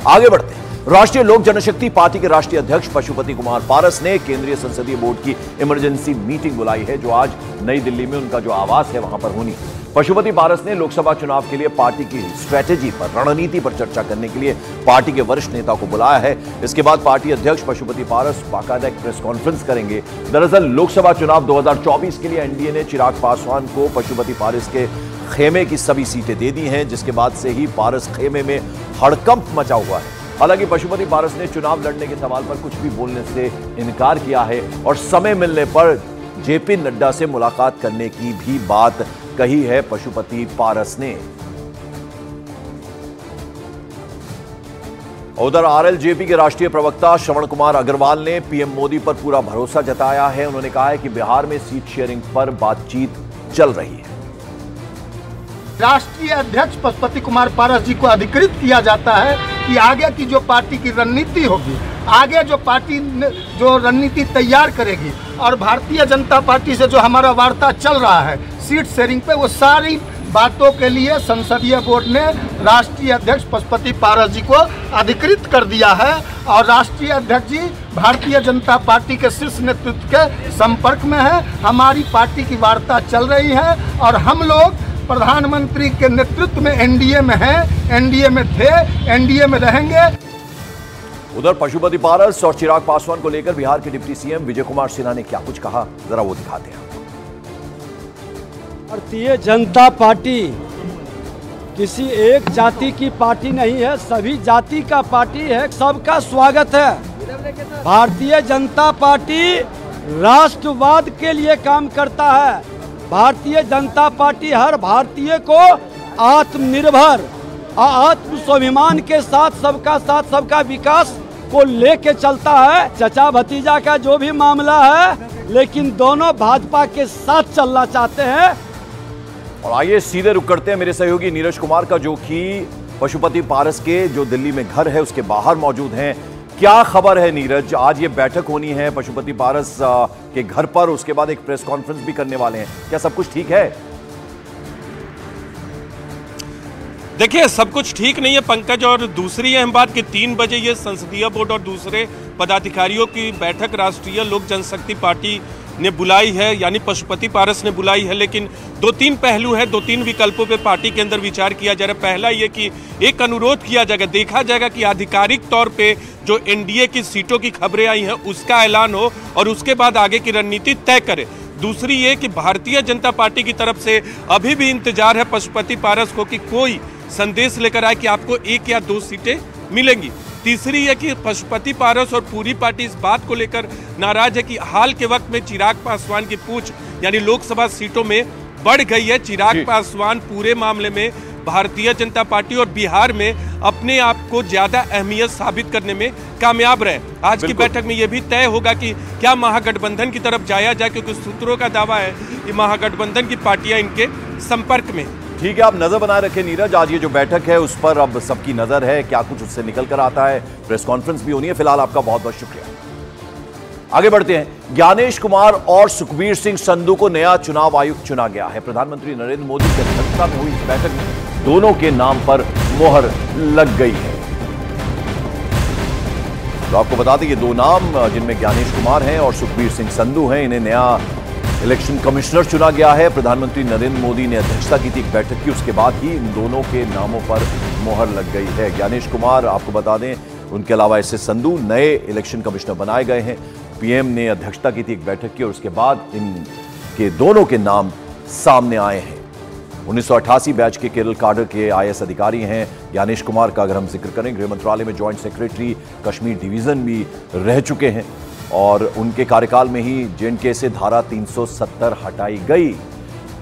आगे बढ़ते हैं। राष्ट्रीय लोक जनशक्ति पार्टी के राष्ट्रीय अध्यक्ष पशुपति कुमार पारस ने केंद्रीय संसदीय बोर्ड की इमरजेंसी मीटिंग बुलाई है, जो आज नई दिल्ली में उनका जो आवास है वहां पर होनी है। पशुपति पारस ने लोकसभा चुनाव के लिए पार्टी की स्ट्रेटेजी पर, रणनीति पर चर्चा करने के लिए पार्टी के वरिष्ठ नेता को बुलाया है। इसके बाद पार्टी अध्यक्ष पशुपति पारस बाकायदा एक प्रेस कॉन्फ्रेंस करेंगे। दरअसल लोकसभा चुनाव 2024 के लिए एनडीए ने चिराग पासवान को पशुपति पारस के खेमे की सभी सीटें दे दी हैं, जिसके बाद से ही पारस खेमे में हड़कंप मचा हुआ है। हालांकि पशुपति पारस ने चुनाव लड़ने के सवाल पर कुछ भी बोलने से इनकार किया है और समय मिलने पर जेपी नड्डा से मुलाकात करने की भी बात कही है पशुपति पारस ने। उधर आरएलजेपी के राष्ट्रीय प्रवक्ता श्रवण कुमार अग्रवाल ने पीएम मोदी पर पूरा भरोसा जताया है। उन्होंने कहा है कि बिहार में सीट शेयरिंग पर बातचीत चल रही है। राष्ट्रीय अध्यक्ष पशुपति कुमार पारस जी को अधिकृत किया जाता है कि आगे की जो पार्टी की रणनीति होगी, आगे जो पार्टी जो रणनीति तैयार करेगी और भारतीय जनता पार्टी से जो हमारा वार्ता चल रहा है सीट शेयरिंग पे, वो सारी बातों के लिए संसदीय बोर्ड ने राष्ट्रीय अध्यक्ष पशुपति पारस जी को अधिकृत कर दिया है और राष्ट्रीय अध्यक्ष जी भारतीय जनता पार्टी के शीर्ष नेतृत्व के संपर्क में है। हमारी पार्टी की वार्ता चल रही है और हम लोग प्रधानमंत्री के नेतृत्व में एनडीए में हैं, एनडीए में थे, एनडीए में रहेंगे। उधर पशुपति पारस और चिराग पासवान को लेकर बिहार के डिप्टी सीएम विजय कुमार सिन्हा ने क्या कुछ कहा, जरा वो दिखाते हैं। भारतीय जनता पार्टी किसी एक जाति की पार्टी नहीं है, सभी जाति का पार्टी है, सबका स्वागत है। भारतीय जनता पार्टी राष्ट्रवाद के लिए काम करता है। भारतीय जनता पार्टी हर भारतीय को आत्मनिर्भर, आत्म स्वाभिमान के साथ सबका विकास को लेके चलता है। चचा भतीजा का जो भी मामला है, लेकिन दोनों भाजपा के साथ चलना चाहते हैं। और आइए सीधे रुक करते हैं मेरे सहयोगी नीरज कुमार का, जो कि पशुपति पारस के जो दिल्ली में घर है उसके बाहर मौजूद हैं। क्या खबर है नीरज, आज ये बैठक होनी है पशुपति पारस के घर पर, उसके बाद एक प्रेस कॉन्फ्रेंस भी करने वाले हैं, क्या सब कुछ ठीक है? देखिए, सब कुछ ठीक नहीं है पंकज, और दूसरी अहम बात कि 3 बजे ये संसदीय बोर्ड और दूसरे पदाधिकारियों की बैठक राष्ट्रीय लोक जनशक्ति पार्टी ने बुलाई है, यानी पशुपति पारस ने बुलाई है। लेकिन 2-3 पहलू है, 2-3 विकल्पों पे पार्टी के अंदर विचार किया जा रहा है। पहला ये कि एक अनुरोध किया जाएगा, देखा जाएगा कि आधिकारिक तौर पे जो एनडीए की सीटों की खबरें आई हैं उसका ऐलान हो और उसके बाद आगे की रणनीति तय करे। दूसरी ये कि भारतीय जनता पार्टी की तरफ से अभी भी इंतजार है पशुपति पारस को कि कोई संदेश लेकर आए कि आपको 1 या 2 सीटें मिलेंगी। तीसरी है कि पशुपति पारस और पूरी पार्टी इस बात को लेकर नाराज है कि हाल के वक्त में चिराग पासवान की पूछ यानी लोकसभा सीटों में बढ़ गई है। चिराग पासवान पूरे मामले में भारतीय जनता पार्टी और बिहार में अपने आप को ज्यादा अहमियत साबित करने में कामयाब रहे। आज की बैठक में यह भी तय होगा कि क्या महागठबंधन की तरफ जाया जाए, क्योंकि सूत्रों का दावा है कि महागठबंधन की पार्टियां इनके संपर्क में। ठीक है, आप नजर बनाए रखें नीरज, आज ये जो बैठक है उस पर अब सबकी नजर है, क्या कुछ उससे निकल कर आता है। प्रेस कॉन्फ्रेंस भी होनी है। फिलहाल आपका बहुत बहुत शुक्रिया। आगे बढ़ते हैं। ज्ञानेश कुमार और सुखबीर सिंह संधू को नया चुनाव आयुक्त चुना गया है। प्रधानमंत्री नरेंद्र मोदी की अध्यक्षता में हुई इस बैठक में दोनों के नाम पर मोहर लग गई है। तो आपको बता दें, ये 2 नाम जिनमें ज्ञानेश कुमार हैं और सुखबीर सिंह संधू हैं, इन्हें नया इलेक्शन कमिश्नर चुना गया है। प्रधानमंत्री नरेंद्र मोदी ने अध्यक्षता की थी एक बैठक की, उसके बाद ही इन दोनों के नामों पर मोहर लग गई है। ज्ञानेश कुमार, आपको बता दें, उनके अलावा एस संधू नए इलेक्शन कमिश्नर बनाए गए हैं। पीएम ने अध्यक्षता की थी एक बैठक की और उसके बाद इनके दोनों के नाम सामने आए हैं। 1988 बैच के केरल काडर के आईएएस अधिकारी हैं ज्ञानेश कुमार का। अगर हम जिक्र करें, गृह मंत्रालय में ज्वाइंट सेक्रेटरी कश्मीर डिवीजन भी रह चुके हैं और उनके कार्यकाल में ही जेएनके से धारा 370 हटाई गई।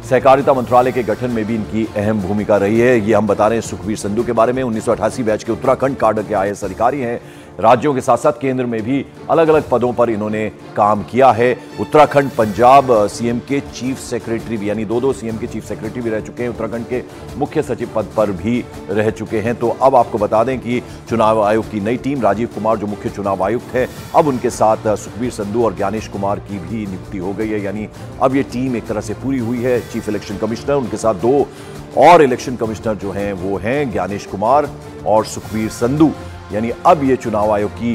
सहकारिता मंत्रालय के गठन में भी इनकी अहम भूमिका रही है। ये हम बता रहे हैं सुखबीर संधू के बारे में। 1988 बैच के उत्तराखंड काडर के आईएएस अधिकारी हैं। राज्यों के साथ साथ केंद्र में भी अलग अलग पदों पर इन्होंने काम किया है। उत्तराखंड पंजाब सीएम के चीफ सेक्रेटरी भी, यानी 2 सीएम के चीफ सेक्रेटरी भी रह चुके हैं। उत्तराखंड के मुख्य सचिव पद पर भी रह चुके हैं। तो अब आपको बता दें कि चुनाव आयोग की नई टीम, राजीव कुमार जो मुख्य चुनाव आयुक्त है, अब उनके साथ सुखबीर संधू और ज्ञानेश कुमार की भी नियुक्ति हो गई है। यानी अब ये टीम एक तरह से पूरी हुई है। चीफ इलेक्शन कमिश्नर, उनके साथ 2 और इलेक्शन कमिश्नर जो हैं वो हैं ज्ञानेश कुमार और सुखबीर संधू। यानी अब ये चुनाव आयोग की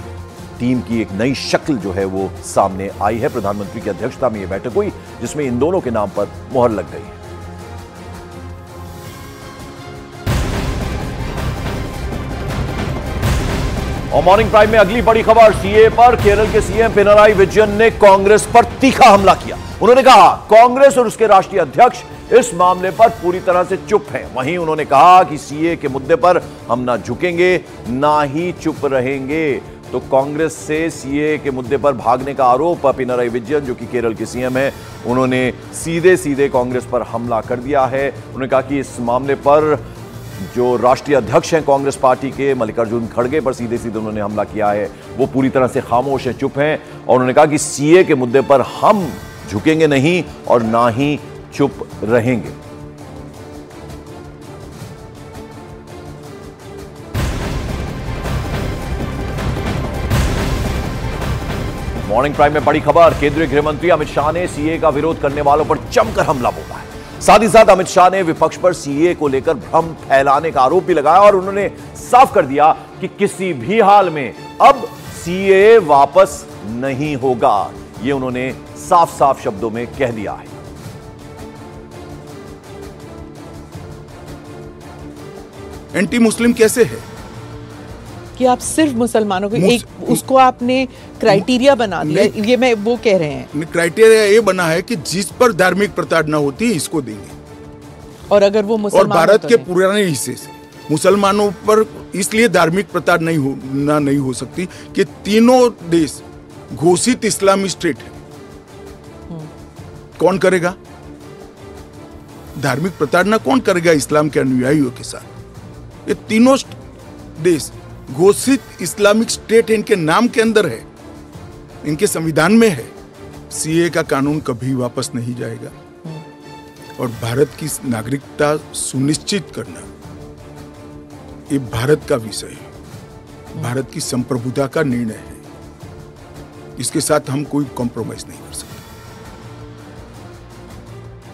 टीम की एक नई शक्ल जो है वो सामने आई है। प्रधानमंत्री की अध्यक्षता में यह बैठक हुई जिसमें इन दोनों के नाम पर मुहर लग गई है। और मॉर्निंग प्राइम में अगली बड़ी खबर, सीए पर केरल के सीएम पिनराई विजयन ने कांग्रेस पर तीखा हमला किया। उन्होंने कहा कांग्रेस और उसके राष्ट्रीय अध्यक्ष इस मामले पर पूरी तरह से चुप हैं। वहीं उन्होंने कहा कि सीए के मुद्दे पर हम ना झुकेंगे ना ही चुप रहेंगे। तो कांग्रेस से सीए के मुद्दे पर भागने का आरोप पिनराई विजयन जो कि केरल के सीएम हैं उन्होंने सीधे सीधे कांग्रेस पर हमला कर दिया है। उन्होंने कहा कि इस मामले पर जो राष्ट्रीय अध्यक्ष हैं कांग्रेस पार्टी के मल्लिकार्जुन खड़गे पर सीधे सीधे उन्होंने हमला किया है, वो पूरी तरह से खामोश हैं, चुप हैं। और उन्होंने कहा कि सीए के मुद्दे पर हम झुकेंगे नहीं और ना ही चुप रहेंगे। मॉर्निंग प्राइम में बड़ी खबर, केंद्रीय गृह मंत्री अमित शाह ने सीए का विरोध करने वालों पर जमकर हमला बोला है। साथ ही साथ अमित शाह ने विपक्ष पर सीए को लेकर भ्रम फैलाने का आरोप भी लगाया और उन्होंने साफ कर दिया कि किसी भी हाल में अब सीए वापस नहीं होगा। ये उन्होंने साफ साफ शब्दों में कह दिया है। एंटी मुस्लिम कैसे है कि आप सिर्फ मुसलमानों को एक उसको आपने क्राइटेरिया बना दिया, ये मैं वो कह रहे हैं। क्राइटेरिया ये बना है कि जिस पर धार्मिक प्रताड़ना होती है इसको देंगे। और अगर वो मुसलमान, और भारत के पुराने हिस्से से मुसलमानों पर इसलिए धार्मिक प्रताड़ना नहीं हो सकती कि तीनों देश घोषित इस्लामी स्टेट है। कौन करेगा धार्मिक प्रताड़ना? कौन करेगा इस्लाम के अनुयायियों के साथ? ये तीनों देश घोषित इस्लामिक स्टेट इनके नाम के अंदर है, इनके संविधान में है। सीए का कानून कभी वापस नहीं जाएगा और भारत की नागरिकता सुनिश्चित करना ये भारत का विषय है, भारत की संप्रभुता का निर्णय है। इसके साथ हम कोई कॉम्प्रोमाइज नहीं कर सकते।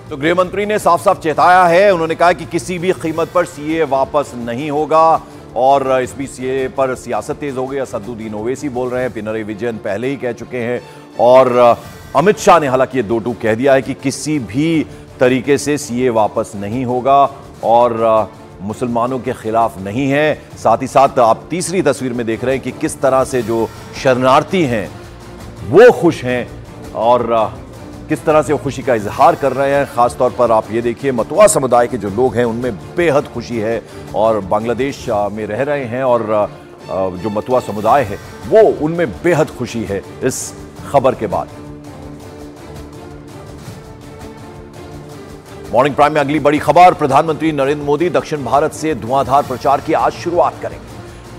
तो गृह मंत्री ने साफ साफ चेताया है। उन्होंने कहा कि किसी भी कीमत पर सीए वापस नहीं होगा और इस बीच सीए पर सियासत तेज हो गई। असदुद्दीन ओवैसी बोल रहे हैं, पिनराई विजयन पहले ही कह चुके हैं और अमित शाह ने हालांकि ये दो टूक कह दिया है कि किसी भी तरीके से सीए वापस नहीं होगा और मुसलमानों के खिलाफ नहीं है। साथ ही साथ आप तीसरी तस्वीर में देख रहे हैं कि किस तरह से जो शरणार्थी हैं वो खुश हैं और किस तरह से वो खुशी का इजहार कर रहे हैं। खासतौर पर आप ये देखिए मतुआ समुदाय के जो लोग हैं उनमें बेहद खुशी है और बांग्लादेश में रह रहे हैं और जो मतुआ समुदाय है वो उनमें बेहद खुशी है इस खबर के बाद। मॉर्निंग प्राइम में अगली बड़ी खबर, प्रधानमंत्री नरेंद्र मोदी दक्षिण भारत से धुआंधार प्रचार की आज शुरुआत करेंगे।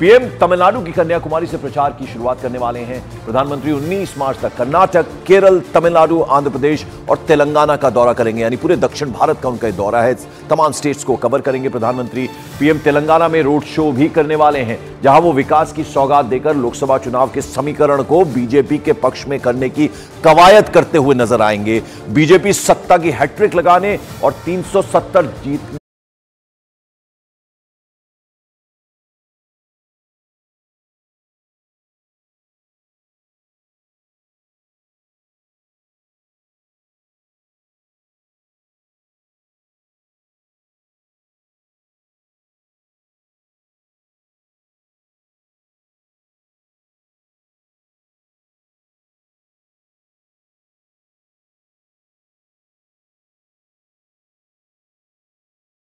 पीएम तमिलनाडु की कन्याकुमारी से प्रचार की शुरुआत करने वाले हैं। प्रधानमंत्री 19 मार्च तक कर्नाटक, केरल, तमिलनाडु, आंध्र प्रदेश और तेलंगाना का दौरा करेंगे। यानी पूरे दक्षिण भारत का उनका दौरा है। तमाम स्टेट्स को कवर करेंगे प्रधानमंत्री। पीएम तेलंगाना में रोड शो भी करने वाले हैं जहां वो विकास की सौगात देकर लोकसभा चुनाव के समीकरण को बीजेपी के पक्ष में करने की कवायद करते हुए नजर आएंगे। बीजेपी सत्ता की हैट्रिक लगाने और 370 जीतने